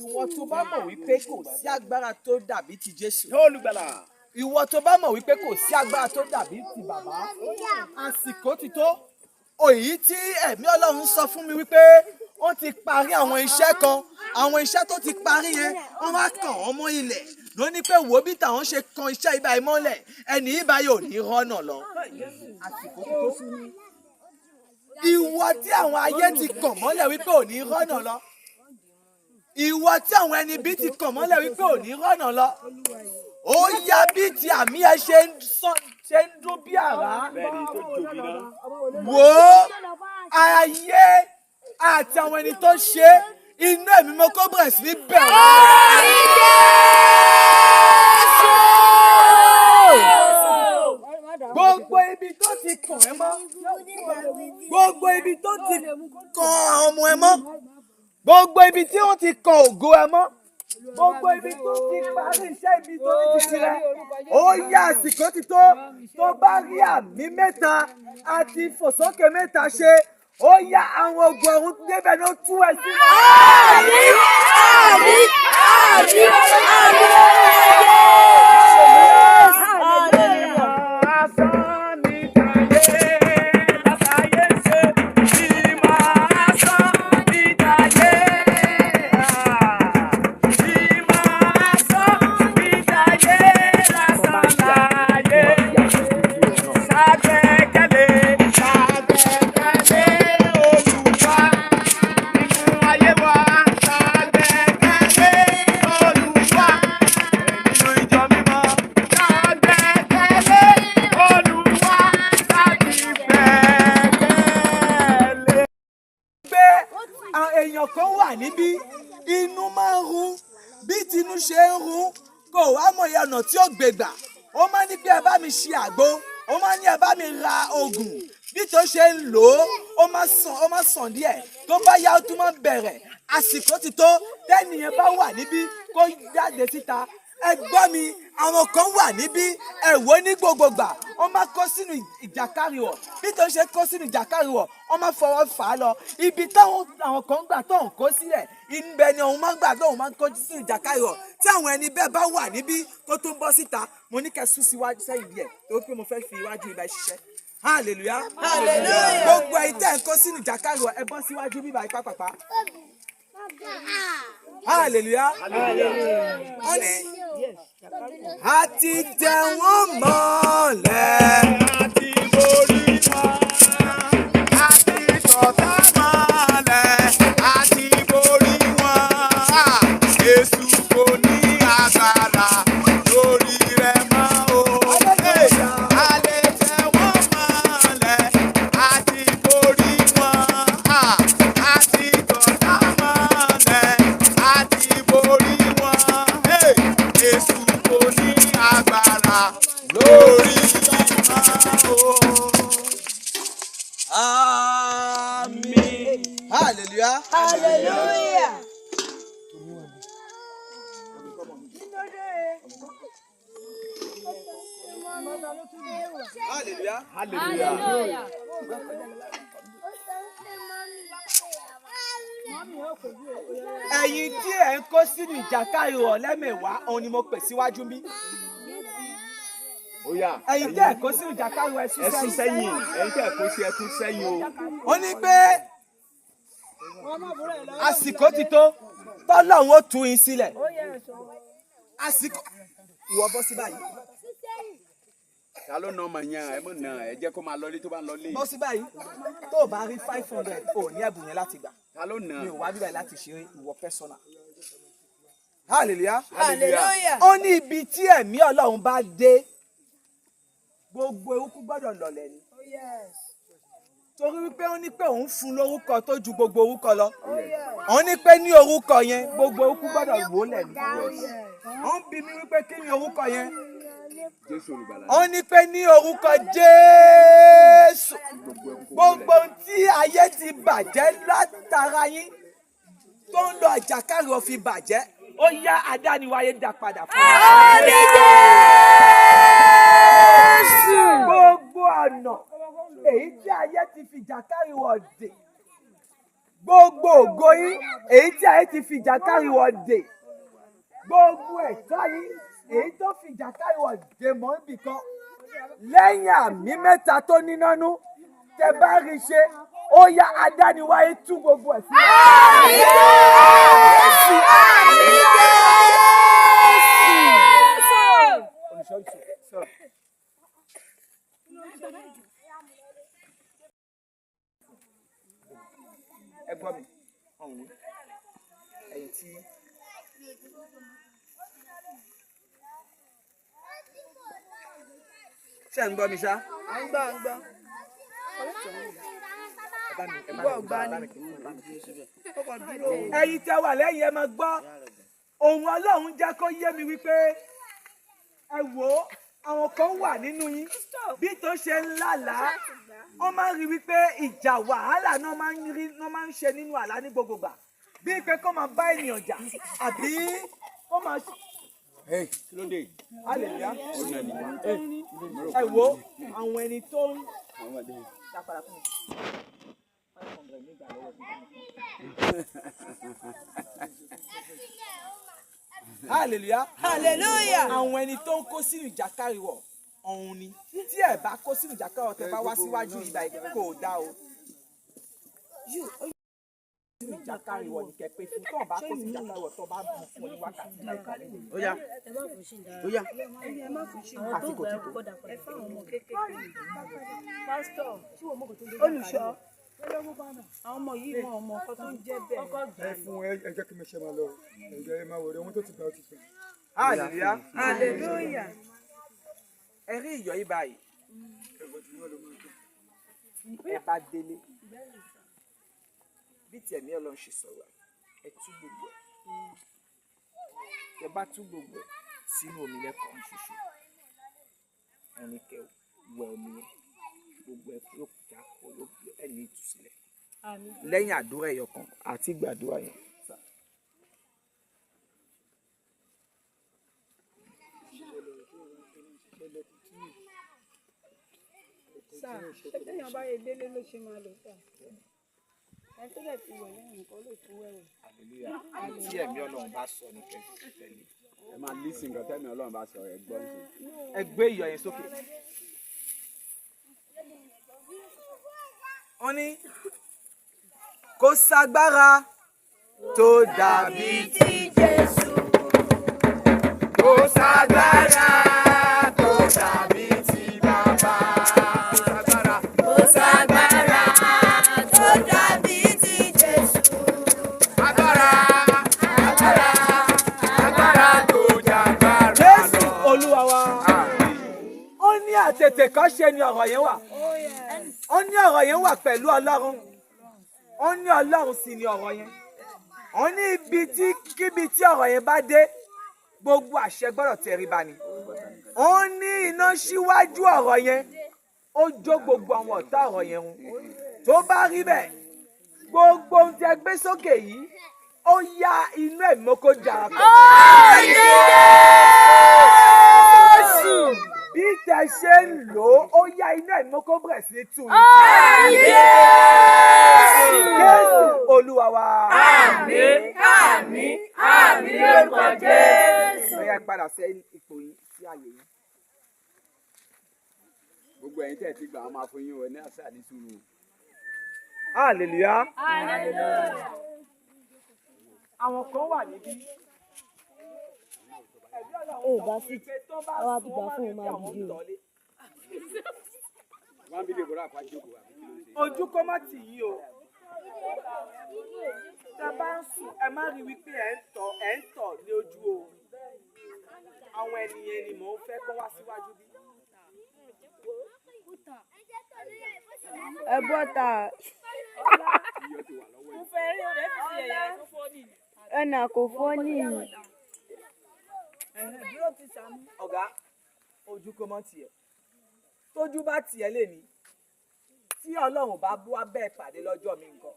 Ìwọ tó bá mọ̀ wípé kò sí agbára tó dàbí ti Jésù. Olùgbàlà. Ìwọ tó bá mọ̀ wípé kò sí agbára tó dàbí ti bàbá. Àsìkò ti tó. Òyì tí ẹ̀mí Ọlọ́run sọ fún mi wípé wọ́n ti parí àwọn iṣẹ́ kan. Àwọn iṣẹ́ tó ti parí yẹn wọ́n wá kàn wọ́n mọ́ ilẹ̀. Ló ní pé wo bí tàwọn ṣe kan iṣẹ́ ibà ìmọ́lẹ̀ ẹni ibà yóò ní rọ́nà lọ. Àsìkò ti tó fún mi. Ìwọ tí àwọn ayé ti kàn mọ́lẹ̀ wípé ò ní rọ́nà lọ. Ìwọ tí àwọn ẹni bí ti kàn mọ́lẹ̀ wípé ò ní rọ́nà lọ. Ó yá bí ti àmì ẹ ṣe ń dún bí àrá. Wò ó ayé àti àwọn ẹni tó ṣe inú ẹ̀mí mọ́ kó bẹ̀rẹ̀ sí ní bẹ̀rẹ̀. Gbogbo ibi tó ti kàn ẹ́ mọ́. Gbogbo ibi tó ti kàn ọmọ ẹ mọ́. Gbogbo ibi tí wọ́n ti kàn ògo ẹ mọ́. Gbogbo ibi tó ti parí iṣẹ́ ibi tó ní títí rẹ̀. Ó yá àsìkò ti tó bá rí àmì mẹ́ta àti ìfòsókè mẹ́ta ṣe. Ó yá àwọn ogun ọ̀run débẹ̀ ló tú ẹ sílẹ̀. Àmín, àmín, àmín, àmín. Èèyàn kan wà níbí inú máa ń run bí tinú ṣe ń run kò wá mọ̀ ìyànà tí ó gbègbà. Ó máa ní pé ẹ bá mi ṣe àgbo, ó máa ní ẹ bá mi ra oògùn bí tó ṣe ń lò ó máa sàn díẹ̀ tó bá yá ó tún máa bẹ̀rẹ̀. Àsìkò ti tó tẹ́nìyẹn bá wà níbí kó jáde síta. Ẹ gbọ́ mi, àwọn kan wà níbí ẹ̀wọ́ ní gbogbogbà wọ́n máa kó sínú ìjàkárìwọ̀ bí tó ṣe kó sínú ìjàkárìwọ̀ wọ́n máa fọwọ́ fà á lọ ibi táwọn àwọn kan gbà tó ń kó sílẹ̀ ibẹ̀ ni òun máa gbà tó òun máa kó sínú ìjàkárìwọ̀ tí àwọn ẹni bẹ́ẹ̀ bá wà níbí kó tó ń bọ́ síta mo ní kẹ́ sún síwájú sẹ́yìn díẹ̀ tó pé mo fẹ́ fi iwájú ibà ṣiṣẹ́. Hallelujah. Hallelujah. Gbogbo ẹ̀yin tẹ́ ń kó sínú ìjàkárìwọ̀ ẹ bọ́ síwájú bíbá ipá pàpà. Hallelujah. Wọ́n ní àti tẹ̀ wọ́n mọ́lẹ̀. Àti borí wọn. Àti sọ̀tá mọ́lẹ̀. Àti borí wọn. Jésù kò ní agbára lórí rẹ̀ mọ́ o. A lè tẹ̀ wọ́n mọ́lẹ̀. Àti borí wọn. Àti sọ̀tá mọ́lẹ̀. Àti borí wọn. Jésù kò ní agbára lórí wọn o. Àmín. Hallelujah. Hallelujah. Hallelujah. Hallelujah. Ẹ̀yin tí ẹ̀ ń kó sínú ìjàkárìwọ̀ lẹ́mẹ̀wàá òun ni mo pè síwájú mi. Ó yá. Ẹ̀yin tí ẹ̀ kó sínú ìjàkárìwọ̀ ẹ Ẹ sún sẹ́yìn. Ẹ̀yin tẹ́ ẹ̀ kó sí ẹ tún sẹ́yìn o. Ó ní pé àsìkò ti tó tọ́lọ́run ó tú yín sílẹ̀. Àsìkò ìwọ bọ́ sí báyìí. Ta ló na ọmọ yẹn? Ẹ mọ̀ náà ẹ jẹ́ kó máa lọlé tó bá ń lọlé. Bọ́ sí báyìí tó o bá rí 500 ò ní ẹ̀bùn yẹn láti gbà. Ta ló na? Mi ò wá bíbáyìí láti ṣe ìwọ personal. Hallelujah. Hallelujah. Ó ní ibi tí ẹ̀mí Ọlọ́run bá dé gbogbo eruku gbọ́dọ̀ lọ̀lẹ̀ ni. Torí wípé ó ní pé òun fún lórúkọ tó ju gbogbo orúkọ lọ. Ó ní pé ní orúkọ yẹn gbogbo eruku gbọ́dọ̀ wó lẹ̀ ni. Ó ń bi mí wípé kí ni orúkọ yẹn? Jésù olùgbàlà. Ó ní pé ní orúkọ Jésù gbogbo tí ayé ti bàjẹ́ látara yín tó ń lọ àjàkárìwọ̀ fi bàjẹ́ ó yá adániwáyé dá padà fún mi. Gbogbo ọ̀nà èyí tí ayé ti fi jàkárìwọ̀ dè gbogbo ògo yín èyí tí ayé ti fi ìjàkárì wọ̀ dè, gbogbo ẹ̀tọ́ yín èyí tó fi ìjàkárì wọ̀ dè mọ́ ibìkan, lẹ́yìn àmì mẹ́ta tó nínánú tẹ bá rí i ṣe, ó yá adániwáyé tú gbogbo ẹ̀ sílẹ̀. Ẹ gbọ́ mi, ọ̀hún ẹ̀yìn tí ṣé ń gbọ́ mi ṣá? À ń gbọ́. Ẹ̀yin tẹ́ wà lẹ́yìn ẹ máa gbọ́, ohùn Ọlọ́run jẹ́ kó yé mi wípé ẹ wò ó, àwọn kan wà nínú yín bí tó ṣe ń lálàá, wọ́n máa ń rí wípé ìjà wàhálà náà máa ń ṣe nínú àlá ní gbogbo gbà, bí pé kó máa bá ènìyàn jà àbí kó máa ẹ wò ó, àwọn ẹni tó ń dápadà fún mi. Hallelujah. Hallelujah. Àwọn ẹni tó ń kó sínú ìjàkárì wọ̀ ọ̀hún ni. Tí ẹ bá kó sínú ìjàkárì wọ̀ tẹ bá wá síwájú ìgbà kò dá o. Sínú ìjàkárì wọ̀ ní kẹpẹ fún tó bá kó sínú ìjàkárì wọ̀ tó bá bù fún ọ ní wákàtí mẹ́ta lẹ́yìn. Ó yá. Àsìkò tí kò. Olùṣọ́. Àwọn ọmọ yìí mọ ọmọ ọkọ tó ń jẹ́ bẹ́ẹ̀. Ẹ fún ẹ jẹ́ kí mi ṣe máa lọ, ẹ máa wọlé ohun tó ti gbà ó ti sọ. Hallelujah. Hallelujah. Ẹ rí ìyọ̀ yìí báyìí. Ẹ bá délé. Bí ti ẹ̀mí Ọlọ́run ṣe sọ̀rọ̀, ẹ tú gbogbo ẹ̀. Ẹ bá tú gbogbo ẹ̀ sínú omi lẹ́kọ̀ọ́ ṣoṣo. Ẹni kẹ wẹ omi yẹn. Gbogbo ẹ̀ yóò já kó ẹni ìtúsílẹ̀. Lẹ́yìn àdúrà ẹ̀yọ̀ kan àti gbàdúrà yẹn. Sáà, ṣé téèyàn bá yẹ délé ló ṣe máa lò sá? Ẹ tó dẹ̀ ti wẹ̀ lẹ́yìn nǹkan ló tún wẹ̀wẹ̀. Tí ẹ̀mí Ọlọ́run bá sọ ní kẹ́kẹ́ tẹ̀lé. ẹ máa lísìn nǹkan tẹ́mi Ọlọ́run bá sọ ẹ gbọ́ níṣẹ́. Ẹ gbé iyọ̀ yẹn sókè. Wọ́n ní kò ságbára tó dàbí Ti Jésù. kò ságbára tó dàbí ti bàbá. Kò ságbára tó dàbí ti Jésù. Agbára tó jàgbára. Jésù Olúwa wa. Ó ní àtètè kan ṣe ni ọ̀rọ̀ yẹn wà. Ó ní ọ̀rọ̀ yẹn wà pẹ̀lú Ọlọ́run. Ó ní Ọlọ́run sì ni ọ̀rọ̀ yẹn. Ó ní kíbi tí ọ̀rọ̀ yẹn bá dé, gbogbo àṣẹ gbọ́dọ̀ tẹríba ni. Ó ní iná síwájú ọ̀rọ̀ yẹn, ó jó gbogbo àwọn ọ̀tá ọ̀rọ̀ yẹn run. Tó bá rí bẹ́ẹ̀, gbogbo ohun tí ẹ gbé sókè yìí, ó yá inú ẹ̀mí kó jà pọ̀. Bí tẹ ṣe ń lò ó, ó yá inú ẹ̀mí kó bẹ̀rẹ̀ sí tù ní. Jésù Olúwa wa. Àmín, àmín, àmín lórúkọ Jésù. Ó yá padà sí ipò yín, sí àyè yín. gbogbo ẹ̀yin tẹ́ ẹ ti gbà á máa fún yín o ní àṣà ní sùúrù. Hallelujah. Hallelujah. Àwọn kan wà níbí. bá sì àwa ti gbà fún òun máa dìde o. wọ́n bí lè bọ́ra àpá jókòó àbí kí ló ṣe. Ojú kó má tì yí o. Tẹ bá ń sùn, ẹ má rí wípé ẹ ń tọ̀ ní ojú o. Àwọn ènìyàn ni mò ń fẹ́ kó wá síwájú bí. Ẹ bọ́ta. Ẹnà kò fọ́ nìyí. Ọ̀gá, ojú kó má tiẹ̀. Tójú bá tiẹ̀ lè ní. Tí Ọlọ́run bá bú abẹ́ ìpàdé lọ́jọ́ mi nǹkan,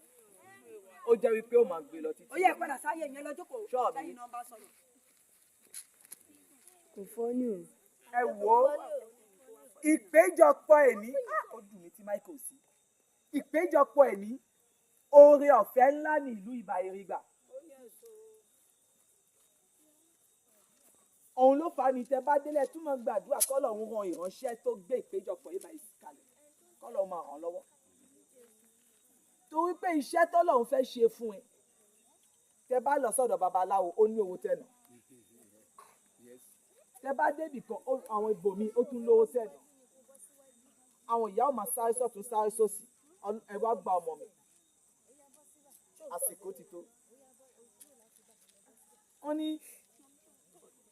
ó jẹ́ wípé ó máa gbé lọ títí. Ó yẹ padà sáyé yẹn lọ́jọ́ kò Ṣọ́ọ̀bù. Kò fọ́ ní o. Ẹ wò ó, ìpéjọpọ̀ ẹ̀ní, ó dùn mí tí Michael sí. Ìpéjọpọ̀ ẹ̀ní, oore ọ̀fẹ́ ńlá ní ìlú Ìbàyèrè gbà. òun ló fà á ní tẹ́ bá délẹ̀ túmọ̀ gbàdúrà k'Ọlọ́run ran ìránṣẹ́ tó gbé ìpéjọpọ̀ Ìbàyèrè kalẹ̀ k'Ọlọ́run máa ràn lọ́wọ́. torí pé iṣẹ́ t'Ọlọ́run fẹ́ ṣe fún ẹ tẹ́ bá lọ sọ́dọ̀ babaláwo ó ní owó tẹ̀nà. tẹ́ bá débì kan àwọn ibòmí ó tún lówó tẹ̀nà. àwọn ìyá ò máa sáré sọ́tún sáré sósì ẹ wá gba ọmọ mi àsìkò ti tó. wọ́n ní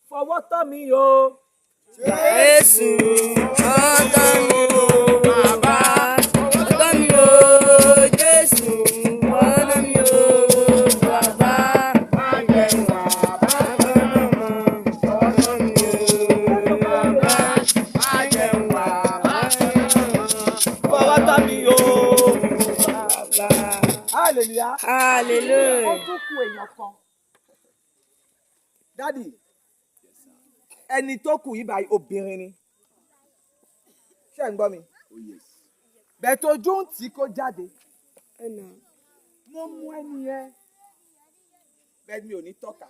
fọwọ́ tọ́ mi o. Jésù ọ̀tọ̀ mi o bàbá ọ̀tọ̀ mi o Jésù ọ̀tọ̀ mi o bàbá má jẹ́ wà bàbá mọ́ ọ̀tọ̀ mi o bàbá má jẹ́ wà bàbá mọ́ fọwọ́ tọ́ mi o. bàbá. hallelujah. Hallelujah. ó tún kù èèyàn kan. dádì ẹni tó kù yìí báyìí obìnrin ni ṣé ẹ̀ ń gbọ́ mi bẹ́ẹ̀ tójú ń tì kó jáde mo mú ẹni yẹn bẹ́ẹ̀ mi ò ní tọ́ka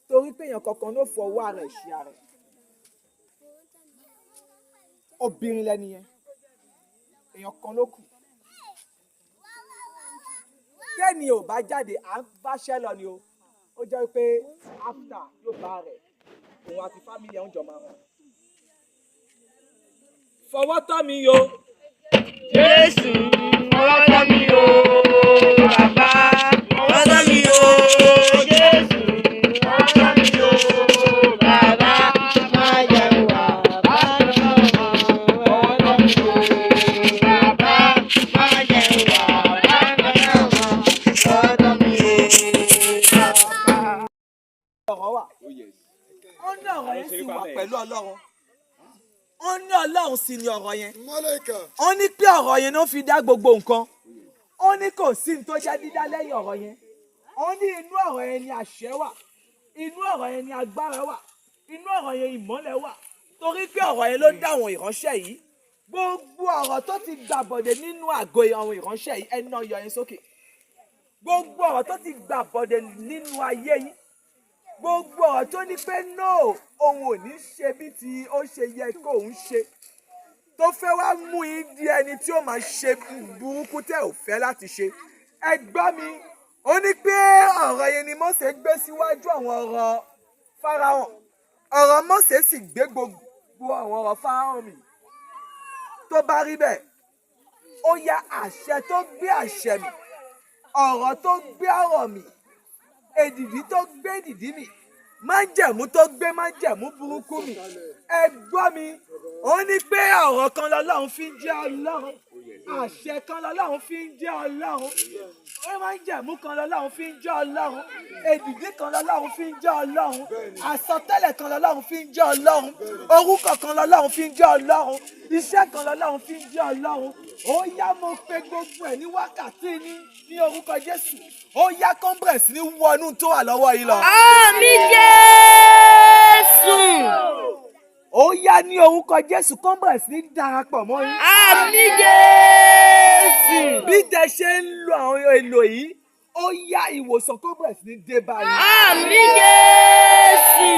torí pé èèyàn kankan ló fọwọ́ ara ẹ̀ ṣe ara ẹ̀ obìnrin lẹni yẹn èèyàn kan ló kù tẹ́ni ò bá jáde à ń báṣẹ́ lọ ni o ó jẹ́ pé after yóò bá rẹ̀ òun àti family ẹ̀ ń jọ máa hàn. fọwọ́ tọ́ mi o. Jésù ọ̀tọ̀ mi o bàbá ọ̀tọ̀ mi o Jésù ọ̀tọ̀ mi o bàbá má jẹ́ wà bàbá ọ̀tọ̀ mi o bàbá má jẹ́ wà bàbá ọ̀tọ̀ mi o bàbá. ọ̀rọ̀ wà ó ní ọ̀rọ̀ yẹn sì wà pẹ̀lú Ọlọ́run ó ní Ọlọ́run sì ní ọ̀rọ̀ yẹn ó ní pé ọ̀rọ̀ yẹn ló fi dá gbogbo nǹkan ó ní kò sí ní tó jẹ́ dídá lẹ́yìn ọ̀rọ̀ yẹn ó ní inú ọ̀rọ̀ yẹn ni àṣẹ wà inú ọ̀rọ̀ yẹn ni agbára wà inú ọ̀rọ̀ yẹn ìmọ́lẹ̀ wà torí pé ọ̀rọ̀ yẹn ló dá àwọn ìránṣẹ́ yìí gbogbo ọ̀rọ̀ tó ti gbàbọ̀dé nínú àgọ́ àwọn ìránṣẹ́ yìí ẹni náà yọ yẹn sókè gbogbo ọ̀rọ̀ tó ti gbàbọ̀dé nínú ayé yìí gbogbo ọ̀rọ̀ tó ní pé no òun ò ní ṣe bí ti ó ṣe yẹ kó òun ṣe tó fẹ́ wá mú yín di ẹni tí ó máa ṣe burúkú tẹ́ ò fẹ́ láti ṣe ẹ gbọ́ mi ó ní pé ọ̀rọ̀ yẹn ni Mósè gbé síwájú àwọn ọ̀rọ̀ Fáráò ọ̀rọ̀ Mósè sì gbé gbogbo àwọn ọ̀rọ̀ Fáráò mì tó bá rí bẹ́ẹ̀ ó ya àṣẹ tó gbé àṣẹ mì ọ̀rọ̀ tó gbé ọ̀rọ̀ mì èdìdí tó gbé èdìdí mì májẹ̀mú tó gbé májẹ̀mú burúkú mì ẹ gbọ́ mi ó ní pé ọ̀rọ̀ kan lọ́lọ́run fi ń jẹ́ Ọlọ́run àṣẹ kan lọ́lọ́run fi ń jẹ́ Ọlọ́run májẹ̀mú kan lọ́lọ́run fi ń jẹ́ Ọlọ́run èdìdí kan lọ́lọ́run fi ń jẹ́ Ọlọ́run àsọtẹ́lẹ̀ kan lọ́lọ́run fi ń jẹ́ Ọlọ́run orúkọ kan lọ́lọ́run fi ń jẹ́ Ọlọ́run iṣẹ́ kan lọ́lọ́run fi ń jẹ́ Ọlọ́run ó yá mo pè gbogbo ẹ̀ ní wákàtí ní orúkọ Jésù ó yá kọ́ńbẹ̀rẹ̀ sí ní wọnú tó wà lọ́wọ́ yìí lọ. Àmín Jésù. ó yá ní orúkọ Jésù kọ́ńbẹ̀rẹ̀ sí ní darapọ̀ mọ́ yín. Àmín Jésù. bí tẹ ṣe ń lo àwọn èlò yìí ó yá ìwòsàn kọ́ńbẹ̀rẹ̀ sí ní dé báyìí. Àmín Jésù.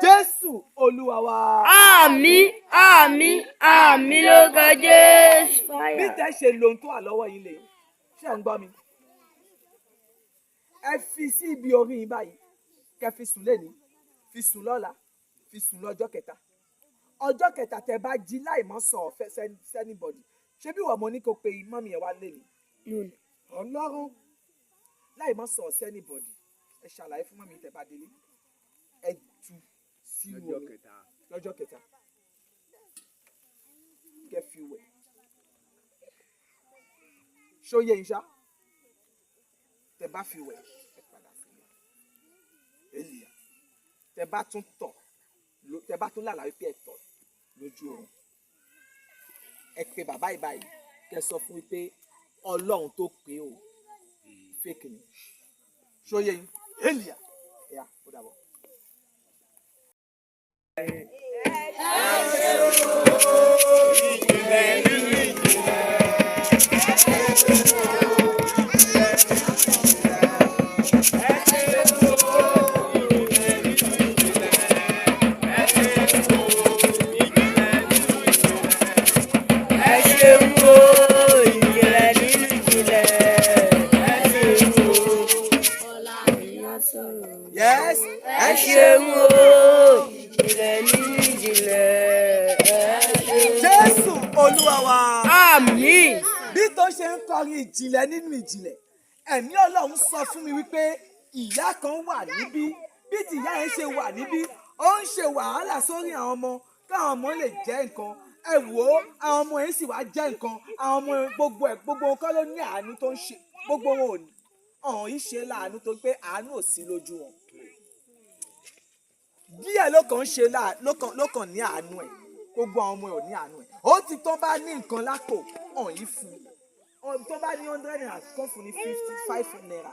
Jésù Olúwa wa. Àmín àmín àmín lórúkọ Jésù. bí tẹ ṣe lo ohun tó wà lọ́wọ́ yín lè ṣe ń gbọ́ mi. ẹ fi sí ibi orí yín báyìí kẹ́ fi sùn lẹ́ni fi sùn lọ́la fi sùn lọ́jọ́ kẹta ọjọ́ kẹta tẹ bá jí láì mọ́ sọ ọ̀fẹ́ sẹ́nibọ̀dì ṣé bí wọ́n mo ní kó pe mọ́mí ẹ̀ wá lẹ́ni Ọlọ́run láì mọ́ sọ sẹ́nibọ̀dì ẹ ṣàlàyé fún mọ́mí tẹ bá délé ẹ tú sínú omi lọ́jọ́ kẹta kẹ́ fi wẹ̀ ṣó yẹ yín ṣá tẹ bá fi wẹ̀ ẹ padà sílẹ̀ èlìyà tẹ bá tún tọ̀ tẹ bá tún lálàá wípé ẹ tọ̀ lójú oorun ẹ pe bàbá ìbáyìí kẹ́ sọ fún wípé Ọlọ́run tó pé o fake ni ṣó yẹ yín èlìyà ẹ̀yà ó dàbọ̀. Ìjìnlẹ̀ nínú ìjìnlẹ̀. Yes. Ẹ ṣeun o, ìjìnlẹ̀ nínú ìjìnlẹ̀. Jésù Olúwa wa. Àmín. Bí tó ṣe ń kọrin ìjìnlẹ̀ nínú ìjìnlẹ̀, ẹ̀mí Ọlọ́run sọ fún mi wípé ìyá kan wà níbí. Bí ti ìyá yẹn ṣe wà níbí, ó ń ṣe wàhálà sórí àwọn ọmọ káwọn ọmọ lè jẹ́ nǹkan. Ẹ wò ó, àwọn ọmọ yẹn sì wá jẹ́ nǹkan. Àwọn ọmọ gbogbo nǹkan ló ní àánú tó ń ṣe. Gbogbo wọn ò ní. Ọ̀hún yìí ṣe láàánú tó pé àánú ò sí lójú wọn. Díẹ̀ ló kàn ń ṣe ló kàn ní àánú ẹ̀. Gbogbo àwọn ọmọ ẹ̀ ò ní àánú ẹ̀. Ó ti tó bá ní nǹkan lápò, ọ̀hún yìí fún un. Tó bá ní 100 naira, kọ́ fún ní 55 naira.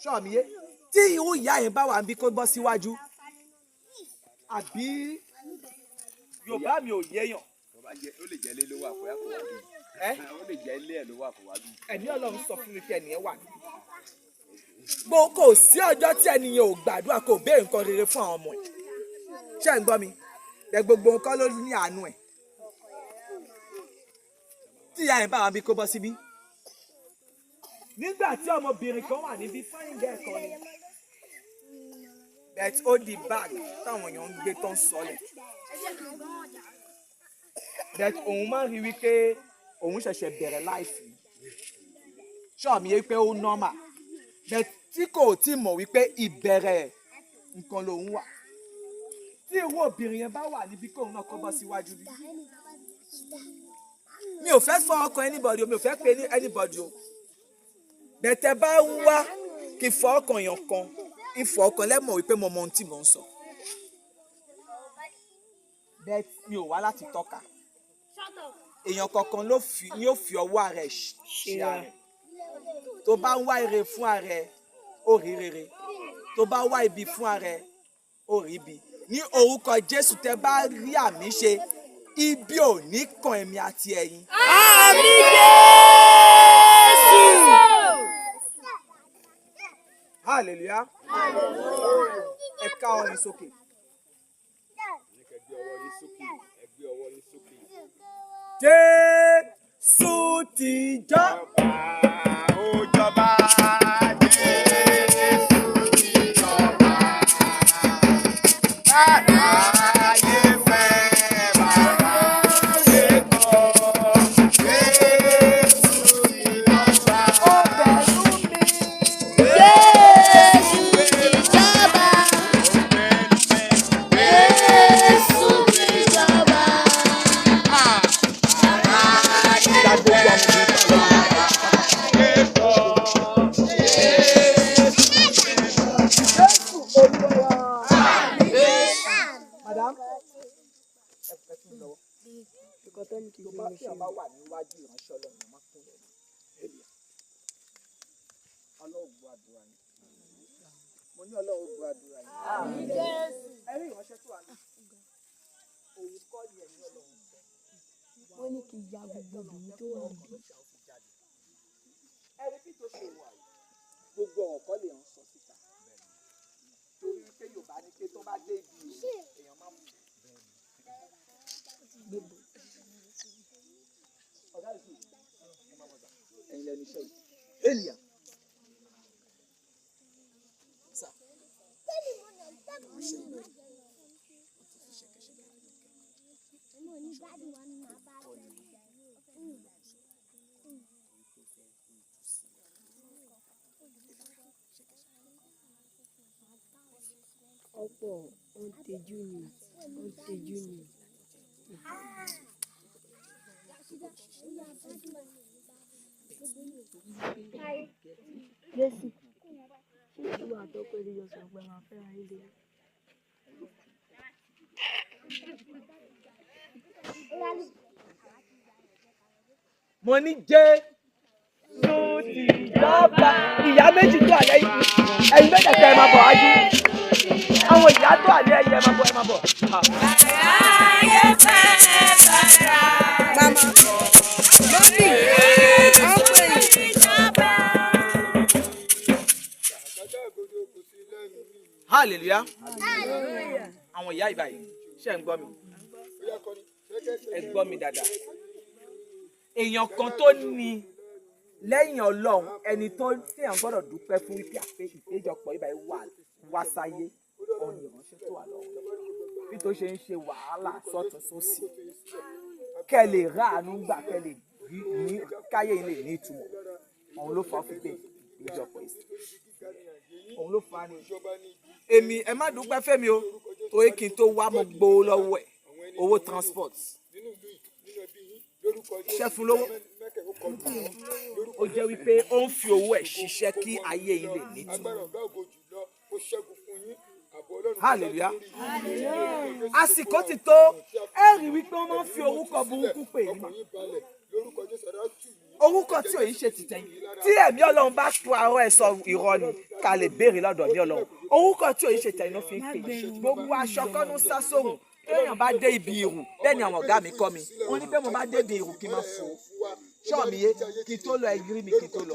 Ṣọ́ọ̀mì yé. Tí irú ìyá yẹn bá wà níbí kó bọ́ síwájú. Àbí Yorùbá mi ò yéèyàn. Ó lè jẹ́ ilé ló wà fún yàtọ̀ wá bí. Ó lè jẹ́ ilé ẹ̀ ló wà fún wá bí. Ẹ̀mí Ọlọ́run sọ fún mi pé ẹnìyẹn wà níbí. Kò sí ọjọ́ tí ẹnìyẹn ò gbàdúrà kò béèrè nǹkan rere fún àwọn ọmọ ẹ̀. Ṣé ẹ̀ ń gbọ́ mi? Ẹ gbogbo nǹkan ló ní àánú ẹ̀. Tí ìyá yẹn bá wà bí kó bọ́ síbí. Nígbà tí ọmọbìnrin kan wà níbí fáyín bẹ́ẹ̀ kan ni. Bẹ́ẹ̀ ó di báàgì táwọn èèyàn ń gbé tán sọlẹ̀. Bẹ́ẹ̀ òun máa ń rí wípé òun ṣẹ̀ṣẹ̀ bẹ̀rẹ̀ láìfì. Ṣọ́ọ̀mì yẹ pé ó nọ́mà. Bẹ́ẹ̀ tí kò tí mọ̀ wípé ìbẹ̀rẹ̀ nǹkan lòun wà. Tí irú obìnrin yẹn bá wà níbí kóun náà kó bọ́ síwájú bí. Mi ò fẹ́ fọ ọkàn anybody o, mi ò fẹ́ pe anybody o. Bẹ̀tẹ̀ bá ń wá kí fọ ọkàn yàn kan, ìfọ ọkàn lẹ́mọ̀ wípé mo mọ ohun tí mò ń sọ. Bẹ́ẹ̀ mi ò wá láti tọ́ka. Èèyàn kankan ni yóò fi ọwọ́ rẹ̀ ṣe ààrẹ. Tó bá ń wá ire fún ààrẹ, ó rí rere. Tó bá wá ibi fún ààrẹ, ó rí ibi. Ní orúkọ Jésù tẹ́ bá rí àmì ṣe, ibi ò ní kan èmi àti ẹ̀yin. Àmín Jésù. Hallelujah. Ẹ ká ọyìn sókè. Jésù ti jọba. Ó jọba. Jésù ti jọba. Ayé fẹ́ bàbá ṣe kọ́. Jésù ti jọba. Ó bẹ̀rù mi. Jésù ti jọba. Jésù ti jọba. Madam, ẹ fún mi lọ́wọ́. Tó bá fi àbá wà níwájú ìránṣẹ́ Ọlọ́run, má kún lẹ̀. Ọlọ́run gbọ́ àdúrà yín. Mo ní Ọlọ́run gbọ́ àdúrà yín. Ẹ rí ìránṣẹ́ tó wà ní. Òun kọ́ ni ẹ̀mí Ọlọ́run sọ. Wọ́n ní kí n ya gbogbo obìnrin tó wà níbí. Ẹ rí bí tó ṣe wà yìí, gbogbo ọ̀kọ́ lè ń sọ síta. Torí pé Yorùbá ní pé tó bá dé ibi èèyàn máa mú. Ọ̀gá ìlú ẹ̀yin lẹ́nu iṣẹ́ yìí. Elia. Sà. Ọ̀pọ̀ ohun tẹjú ni. Jésù, ṣé ìwà àtọ́kọ ìdíjọ sọ pé máa fẹ́ ra ilé? Mo ní Jésù ti jọba. Ìyá méjì tó àlẹ́ yìí, ẹ̀yin méjèèjì ẹ máa bọ̀ wájú. Àwọn ìyá tó àlẹ́ yìí ẹ máa bọ̀, ẹ máa bọ̀. Ayé fẹ́ bàrà. Mama, mọ́mí, ọ̀pẹ̀ yìí. hallelujah àwọn ìyá ìbá yìí ṣe ń gbọ́ mi ẹ gbọ́ mi dáadáa èèyàn kan tó ní lẹ́yìn ọlọ́run ẹni tó téèyàn gbọ́dọ̀ dúpẹ́ fún wípé ìpéjọpọ̀ ìbá yìí wá sáyé ọ̀nà ìránṣẹ́ tó wà lọ́wọ́ bí tó ṣe ń ṣe wàhálà sọ́tún sósì kẹ́ lè ráàánú gbà kẹ́ lè ní káyé ilé ní ìtumọ̀ òun ló fọ́ fípé ìjọpọ̀ ìsìn òun ló fa ni èmi ẹ má dúpẹ́ fẹ́mi o torí kí n tó wá mo gbowó lọ́wọ́ ẹ̀ owó transport ṣẹ́ fún lówó ó jẹ́ wípé ó ń fi owó ẹ̀ ṣiṣẹ́ kí ayé yìí lè ní ìtumọ̀ hallelujah àsìkò ti tó ẹ rí wípé wọ́n máa ń fi orúkọ burúkú pè yín mà orúkọ tí òyìn ṣe tìtẹ́yìn tí ẹ̀mí ọlọ́run bá tó àárọ̀ ẹ̀ sọ irọ́ ni ká lè béèrè lọ́dọ̀ ẹ̀mí ọlọ́run orúkọ tí òyìn ṣe tẹ̀yìn ló fi ń pè gbogbo aṣọ kọ́nú sásòrùn téèyàn bá dé ibi ìrù bẹ́ẹ̀ ni àwọn ọ̀gá mi kọ́ mi wọ́n ní pé mo bá dé ibi ìrù kí n máa fò ṣọ́ọ̀mì yé kí n tó lọ ẹ̀yìn mi kí n tó lọ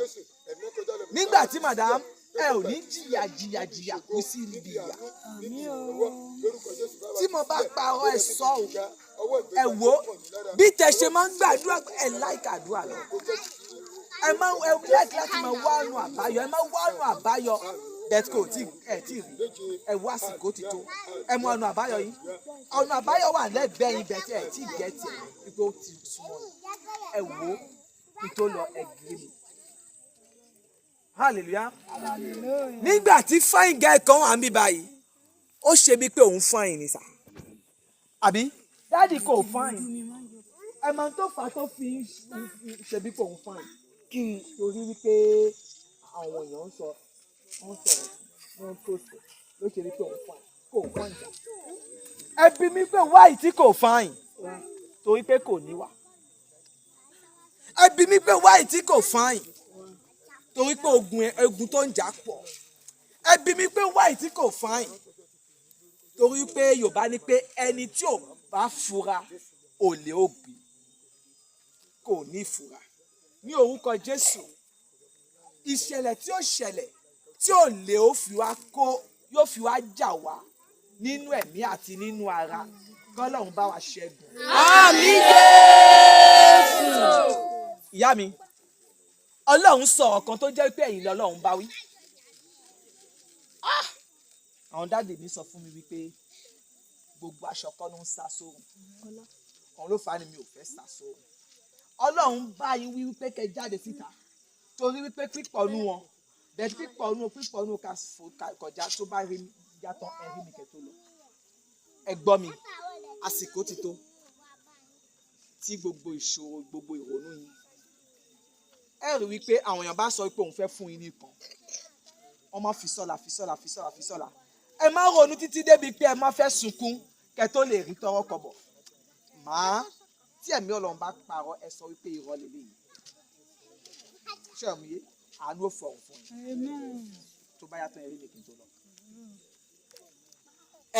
nígbà tí madam ẹ ò ní jìyà kú sí ibi ìyà tí mo bá parọ́ ẹ sọ ò ẹ wò bí tẹ ṣe máa ń gbàdúrà ẹ láìka àdúrà lọ ẹ máa ẹ láìka láti máa wá ọ̀nà àbáyọ ẹ máa wá ọ̀nà àbáyọ bẹ́ẹ̀ kò tí ẹ tí rí ẹ wá àsìkò ti tó ẹ mọ ọ̀nà àbáyọ yìí ọ̀nà àbáyọ wà lẹ́gbẹ̀ẹ́ yín bẹ́ẹ̀ tí ẹ tí gẹ̀ẹ́tì ẹ pé ó ti súnmọ́ ẹ wò kí tó lọ ẹ gírí mi. Hallelujah. Nígbà tí fine guy kan wà níbí báyìí ó ṣe bí pé òun fine ni sà àbí dáàdì kò fine ẹ máa tó fà tó fi ṣe bí pé òun fine kí n torí wípé àwọn èèyàn ń sọ wọ́n sọ̀rọ̀ wọ́n tó sọ ló ṣe bí pé òun fine kò fine jà ẹ bí mi pé wáyé tí kò fine torí pé kò níwà ẹ bí mi pé wáyé tí kò fine torí pé ogun tó ń jà pọ̀ ẹ bí mi pé wáyé tí kò fáìn torí pé Yorùbá ní pé ẹni tí ò bá fura olè òbí kò ní fura ní orúkọ Jésù ìṣẹ̀lẹ̀ tí ó ṣẹlẹ̀ tí olè ó fi wá kó yóò fi wá jà wá nínú ẹ̀mí àti nínú ara k'Ọlọ́run bá wa ṣẹ́gun. Àmín Jésù. Ìyá mi Ọlọ́run sọ̀rọ̀ kan tó jẹ́ pé ẹ̀yin lọ́lọ́run bá wí. Àwọn dáàdì mi sọ fún mi wípé gbogbo aṣọ kọ́ ló ń sá sóòrùn. Òun ló fà á ni mi ò fẹ́ sá sóòrùn. Ọlọ́run bá yín wí wípé kẹ́ jáde síta torí wípé pípọ̀ nú wọn bẹ́ẹ̀ pípọ̀ nú ká kọjá tó bá rí yàtọ̀ ẹ̀rí mi kẹ́ tó lọ. Ẹ gbọ́ mi àsìkò ti tó tí gbogbo ìṣòro gbogbo ìrònú yín ẹ rí wípé àwọn èèyàn bá sọ pé òun fẹ́ fún yín nìkan wọ́n máa fi sọ́la ẹ má ronú títí débi pé ẹ má fẹ́ sunkún kẹ́ tó lè rí tọrọ kọ́bọ̀ màá tí ẹ̀mí Ọlọ́run bá parọ́ ẹ sọ wípé irọ́ lè léyìí ṣé ẹ̀mú yé àánú ò fọ̀rọ̀ fún yín tó bá yàtọ̀ ẹ̀rí mi kí n tó lọ.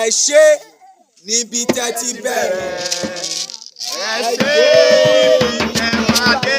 ẹ ṣe níbi tẹ́ ti bẹ̀rẹ̀ ẹ ṣe níbi tẹ́ máa dé.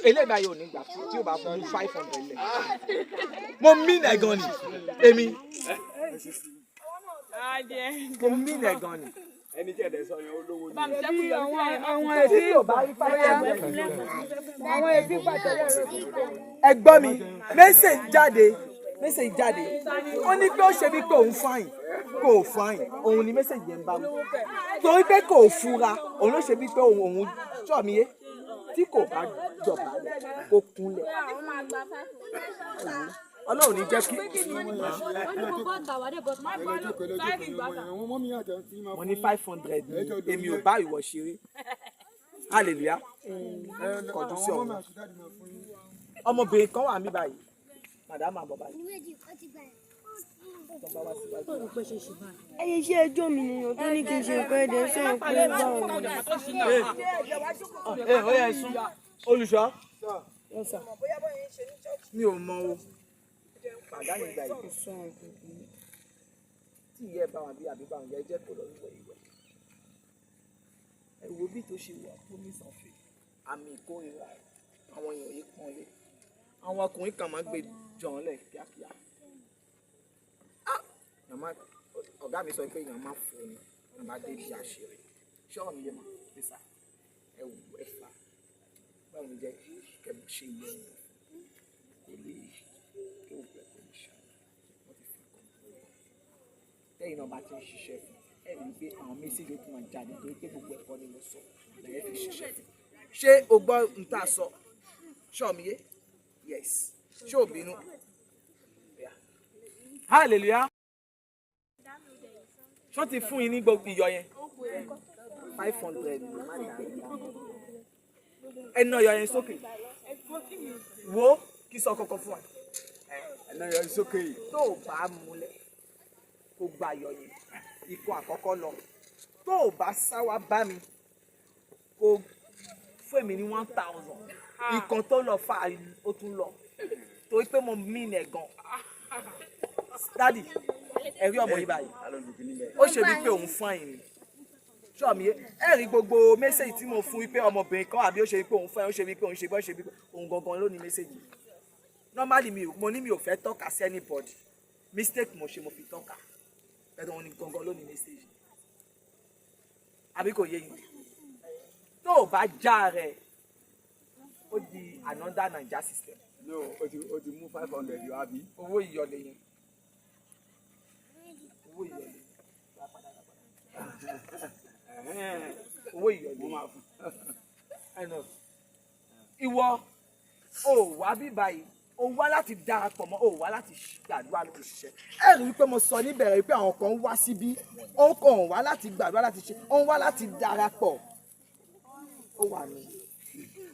eléyìí báyìí ò ní gbà tí ó bá fún 500 lẹ mo mí nẹ gan ni èmi mo mí nẹ gan ni ẹni tí ẹ̀dẹ̀ sọ yẹn olówó ni. Ẹbí àwọn ẹbí ò bá rí fáyà àwọn ẹbí pàtẹ́lẹ̀ rẹ̀. ẹ gbọ́ mi mẹ́sẹ̀jì jáde ó ní pé ó ṣe bí pé òun fáìn kò fáìn òun ni mẹ́sẹ̀jì yẹn ń bá mi torí pé kò fura òun ló ṣe bí pé òun jọ̀ mí yé tí kò bá jọba kó kúnlẹ̀ Ọlọ́run ní jẹ́ kí. Mo ní 500 ní èmi ò bá ìwọ ṣeré. Hallelujah. Kọjú sí ọ̀run. Ọmọbìnrin kan wà mí báyìí. Màdàmú àbọ̀ báyìí. ẹyẹ iṣẹ́ ẹjọ́ mi nìyàn tó ní kí n ṣe nǹkan ẹ̀dẹ̀ ṣe nǹkan ẹgbà ọ̀rọ̀. Ó yẹ sún. Olùṣọ́. Mi ò mọ o. Màdàmú ìgbà yìí. Tí ìyá ẹ bá wà bí àbí bá wọn jẹ́ jẹ́ kó lọ wíwẹ̀ ìwẹ̀. Ẹ wo bí tó ṣe wà fún mi sàn fè. Àmì ìkórìíra àwọn èèyàn yìí pọ́n lé. Àwọn ọkùnrin kan máa ń gbé jọ̀ọ́ lẹ̀ kíákíá. Ọ̀gá mi sọ pé èèyàn máa fò ní ọba débi àṣírí ṣọ́ọ̀ mi lè mọ̀ pèsè ẹ̀wù ẹ̀fà báwo ni jẹ́ kẹ́mi ṣe ìyẹn ní kò lè kí o gbẹ kò ní ṣe wọ́n ti fi kọ́ lẹ́yìn náà bá ti ń ṣiṣẹ́ fún ẹ̀ rí i pé àwọn mẹ́sẹ̀gì tó máa jáde torí pé gbogbo ẹ̀kọ́ ni mo sọ lẹ́yìn fi ṣiṣẹ́ fún. Ṣé o gbọ́ n tá a sọ ṣọ́ọ̀ mi yé yes ṣé o bínú hallelujah. Ṣọ́ ti fún yín ní gbogbo iyọ̀ yẹn 500 ẹnu ọyọ yẹn sókè wo kí sọ kọ́kọ́ fún wa ẹnu ọyọ yẹn sókè tó o bá múlẹ̀ kó gba iyọ̀ yẹn ikọ̀ àkọ́kọ́ lọ tó o bá sáwá bá mi kó fún èmi ní 1000 ìkan tó lọ fà ó tún lọ torí pé mo mí nẹ̀ gan dádì ẹ̀rí ọmọ yìí báyìí ó ṣe bí pé òun fún àyìn ni ṣọ́ọ̀mì ẹ rí gbogbo mẹ́sẹ̀jì tí mo fún wípé ọmọbìnrin kan àbí ó ṣe wípé òun fún ẹ ó ṣe wípé òun ṣe bọ́ ṣe wípé òun gangan ló ní mẹ́sẹ̀jì normally mo ní mi ò fẹ́ tọ́ka sí anybody mistake mo ṣe mo fi tọ́ka ẹ̀dùn òun ní gangan ló ní mẹ́sẹ̀jì àbí kò yé yín tó o bá já rẹ̀ ó di another Naija system. no o ti mú 500 yọ àbí. owó ìyọlẹ̀ yẹn owó ìyọlẹ̀ owó ìyọlẹ̀ máa fún ìwọ o wá bí báyìí o wá láti darapọ̀ mọ́ o wá láti gbàdúrà lórí ṣiṣẹ́ ẹ rí i pé mo sọ níbẹ̀rẹ̀ pé àwọn kan wá síbí ó kàn wá láti gbàdúrà láti ṣe ó ń wá láti darapọ̀ ó wà ní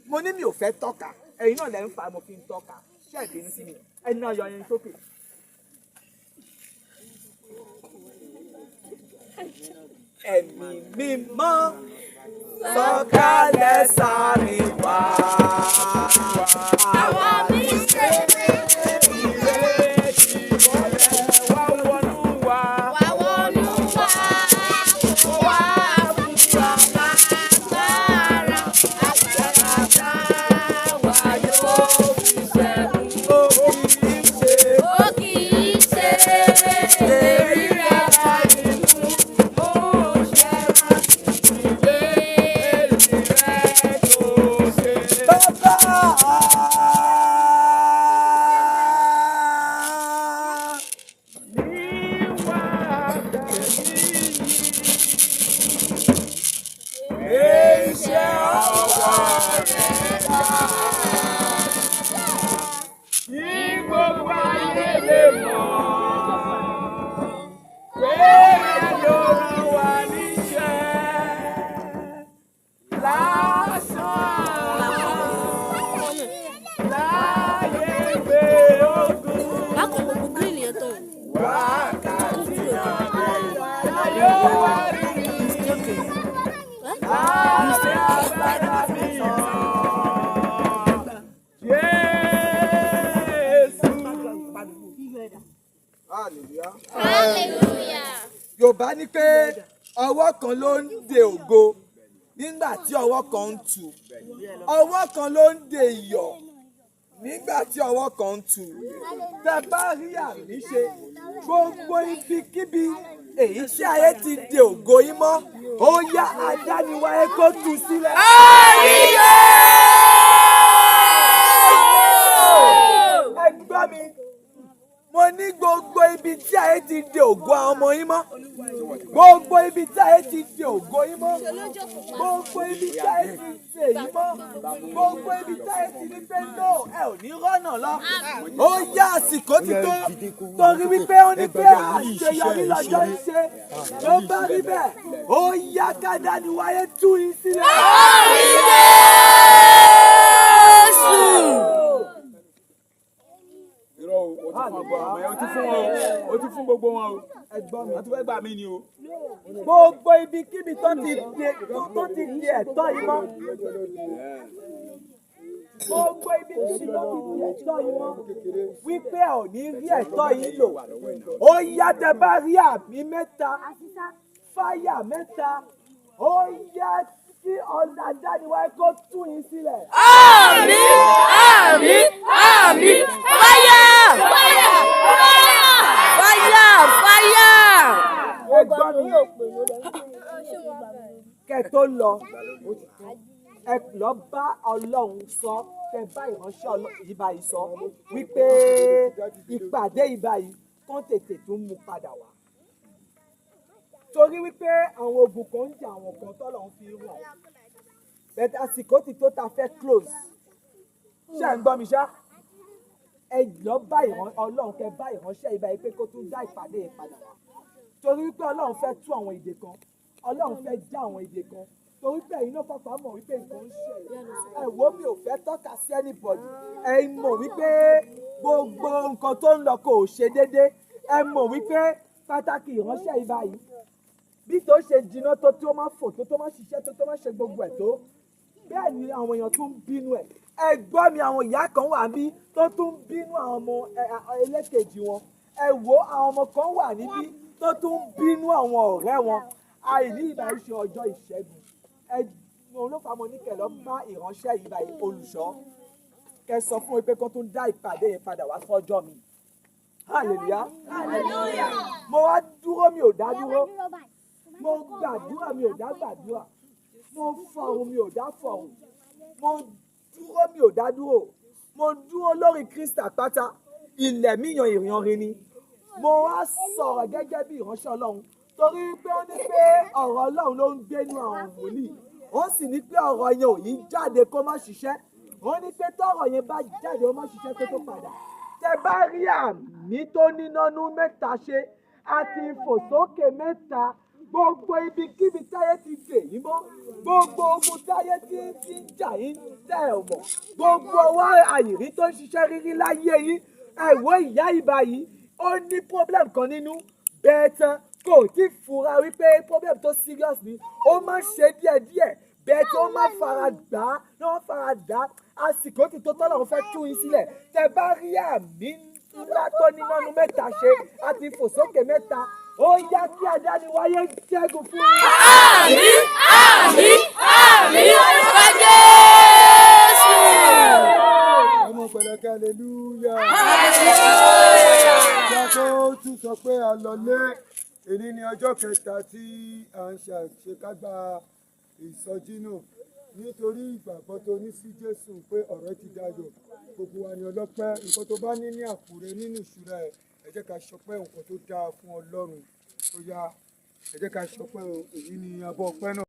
mo ní mi ò fẹ́ tọ́ka ẹ̀yin náà lẹ́ ń fa mo fi ń tọ́ka ṣé ẹ̀ bínú sí mi ẹni náà yọ ẹyin sókè. Ẹ̀mí mímọ́ sọ̀kalẹ̀ sámi wá. Àwa mi ṣe ìrètí wọlé wá wọnú wa. Wá wọnú wa. Wá fún wa lágbára. Agbára wa yóò fi ṣẹ́gun. Ó kì í ṣe èrí ara nínú. Yorùbá ní pé ọwọ́ kan ló ń de ògo nígbà tí ọwọ́ kan ń tù ọwọ́ kan ló ń de iyọ̀ nígbà tí ọwọ́ kan ń tù tẹ́ bá rí àmì ṣe gbogbo ibikíbi èyí tí ayé ti de ògo yín mọ́ ó yá adániwáyé kó tú sílẹ̀. ẹ gbọ́ mi mo ní gbogbo ibi tí ayé ti de ògo àwọn ọmọ yín mọ́ gbogbo ibi tí ayé ti de ògo yín mọ́ gbogbo ibi tí ayé ti de yín mọ́ gbogbo ibi tí ayé ti ní pé no ẹ ò ní rọ́nà lọ ó yá àsìkò ti tó torí wípé ó ní pé àṣeyọrí lọ́jọ́ ń ṣe ló bá rí bẹ́ẹ̀ ó yá kádàní wáyé tú yín sílẹ̀. irọ́ o ti fún ọgbọ́n ọmọ yẹn o ti fún wọn o ti fún gbogbo wọn o ẹ̀gbọ́n mi. wọ́n ti fẹ́ gbà mí ni o. gbogbo ibikíbi tó ti di ẹ̀tọ́ yìí mọ́ gbogbo ibikíbi tó ti di ẹ̀tọ́ yìí mọ́ wípé ò ní rí ẹ̀tọ́ yìí lò ó yá tẹ bá rí àmì mẹ́ta fáyà mẹ́ta ó yá sí ọ̀nà àdániwáyé kó tú yín sílẹ̀. Àmín, àmín, àmín, fáyà, fáyà, fáyà, fáyà. ẹ̀gbọ́n mi kẹ́ tó lọ ẹ lọ bá Ọlọ́run sọ kẹ bá ìránṣẹ́ ìbá yìí sọ wípé ìpàdé ìbá yìí kán tètè tún mú padà wá torí wípé àwọn ogun kan ń jà àwọn kan tọ́lọ̀ ń fi ràn bẹ́ẹ̀ àsìkò ti tó ta fẹ́ close ṣé ẹ̀ ń gbọ́ mi ṣá ẹ lọ bá Ọlọ́run kẹ bá ìránṣẹ́ ìbá yìí pé kó tún dá ìpàdé yìí padà wá torí wípé Ọlọ́run fẹ́ tú àwọn ìdè kan Ọlọ́run fẹ́ já àwọn ìdè kan torí pé ẹ̀yin náà pàpà mọ̀ wípé nǹkan ń ṣe ẹ̀ wo mi ò fẹ́ tọ́ka sí anybody ẹ̀ mọ̀ wípé gbogbo nǹkan tó ń lọ kò ṣe déédéé ẹ̀ mọ̀ wípé pàtàkì ìránṣẹ́ ìbá yìí bí tó ṣe jiná tó tó máa fò tó máa ṣiṣẹ́ tó máa ṣe gbogbo ẹ̀ tó bẹ́ẹ̀ ni àwọn èèyàn tún ń bínú ẹ̀ ẹ gbọ́ mi àwọn ìyá kan wà níbí tó tún ń bínú àwọn ọmọ ẹlẹ́kejì wọn ẹ wo àwọn ọmọ kan wà níbí tó tún ń bínú àwọn ọ̀rẹ́ wọn àìní ìbá ṣe ọjọ́ ìṣẹ́gun òun ló fàmọ́ ní kẹlọ́ bá ìránṣẹ́ yìí báyìí olùṣọ́ kẹ sọ fún mi pé kó tún dá ìpàdé yẹn padà wá sọ́jọ́ mi hallelujah mo wá dúró mi ò dá dúró mo gbàdúrà mi ò dá gbàdúrà mo fọ̀hùn mi ò dá fọ̀hùn mo dúró mi ò dá dúró mo dúró lórí Kristi àpáta ilẹ̀ mi yan ìrìnrin ni mo wá sọ̀rọ̀ gẹ́gẹ́ bí ìránṣẹ́ Ọlọ́run torí pé ó ní pé ọ̀rọ̀ Ọlọ́run ló ń gbénú àwọn wòlíì ó sì ní pé ọ̀rọ̀ yẹn ò yí jáde kó má ṣiṣẹ́ ó ní pé tọ́rọ̀ yẹn bá jáde ó má ṣiṣẹ́ kó tó padà tẹ bá rí àmì tó nínánú mẹ́ta ṣe àti ìfòsókè mẹ́ta gbogbo ibikíbi táyé ti dè yín mọ́ gbogbo ogun táyé ti ń jà yín tẹ̀ ọ̀ mọ̀ gbogbo ọwọ́ àyìrí tó ń ṣiṣẹ́ rírí láyé yín ẹ̀wọ́ ìyá ìbá yìí ó ní problem kan nínú bẹ́ẹ̀ tán kò tí fura wípé problem tó serious ni ó máa ń ṣe díẹ̀díẹ̀ bẹ́ẹ̀ tí ó máa fara gbà á ní wọ́n fara dà á àsìkò tí tó tọ́lọ́run fẹ́ tú yín sílẹ̀ tẹ bá rí àmì ńlá tó nínú mẹ́ta ṣe àti ìfòsókè mẹ́ta ó yá kí adániwáyé ṣẹ́gun fún yín. Àmín, àmín, àmín, orúkọ Jésù. ọmọ pẹ̀lẹ́kẹ́ hallelujah. ìyá tó tún sọ pé a lọ lé èyí ní ọjọ́ kẹta tí à ń ṣàṣekágbá ìsọjí náà nítorí ìgbàgbọ́ tó ní sí Jésù pé ọ̀rọ̀ ti dayọ̀ gbogbo wa ni ọlọ́pẹ́ nǹkan tó bá ní àkùrẹ́ nínú ìṣúra ẹ jẹ́ ká ṣọpẹ́ nǹkan tó dáa fún Ọlọ́run tó yá ẹ jẹ́ ká ṣọpẹ́ èyí ni abọ́ ọpẹ́ náà.